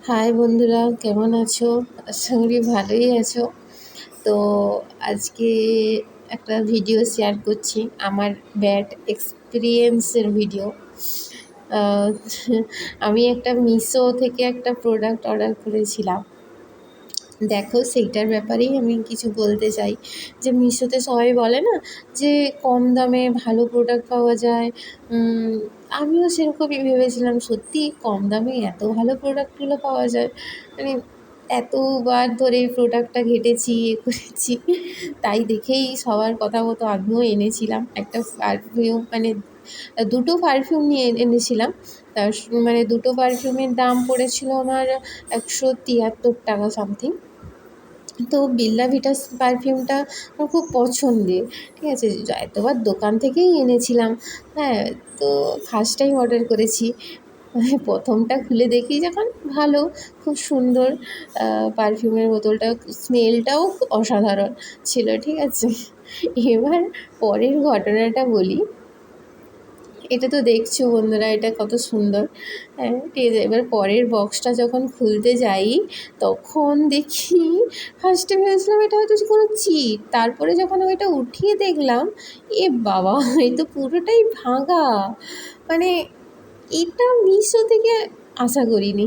High বন্ধুরা, কেমন আছো? আশা করি ভালোই আছো। তো আজকে একটা ভিডিও শেয়ার করছি, আমার ব্যাড এক্সপিরিয়েন্সের ভিডিও। আহ, আমি একটা মিশো থেকে একটা প্রোডাক্ট অর্ডার করেছিলাম। দেখো, সেইটার ব্যাপারেই আমি কিছু বলতে চাই। যে মিশোতে সবাই বলে না যে কম দামে ভালো প্রোডাক্ট পাওয়া যায়। আমিও সেরকমই ভেবেছিলাম, সত্যি কম দামে এত ভালো প্রোডাক্টগুলো পাওয়া যায়। মানে এতবার ধরে এই প্রোডাক্টটা ঘেটেছি, করেছি, তাই দেখেই সবার কথা মতো আমিও এনেছিলাম একটা পারফিউম। মানে দুটো পারফিউম নিয়ে এনেছিলাম। তার মানে দুটো পারফিউমের দাম পড়েছিল আমার 173 টাকা সামথিং। তো বেল্লা ভিটাস পারফিউমটা আমার খুব পছন্দের, ঠিক আছে। এতবার দোকান থেকেই এনেছিলাম। হ্যাঁ, তো ফার্স্ট টাইম অর্ডার করেছি। প্রথমটা খুলে দেখি যখন, ভালো, খুব সুন্দর। পারফিউমের বোতলটা, স্মেলটাও অসাধারণ ছিল, ঠিক আছে। এবার পরের ঘটনাটা বলি। এটা তো দেখছো বন্ধুরা, এটা কত সুন্দর। হ্যাঁ, ঠিক আছে। এবার পরের বক্সটা যখন খুলতে যাই, তখন দেখি, ফার্স্টে ভেবেছিলাম এটা হয়তো কোনো চিট। তারপরে যখন আমি এটা উঠিয়ে দেখলাম, এ বাবা, এ তো পুরোটাই ভাঙা। মানে এটা মিশো থেকে আশা করিনি।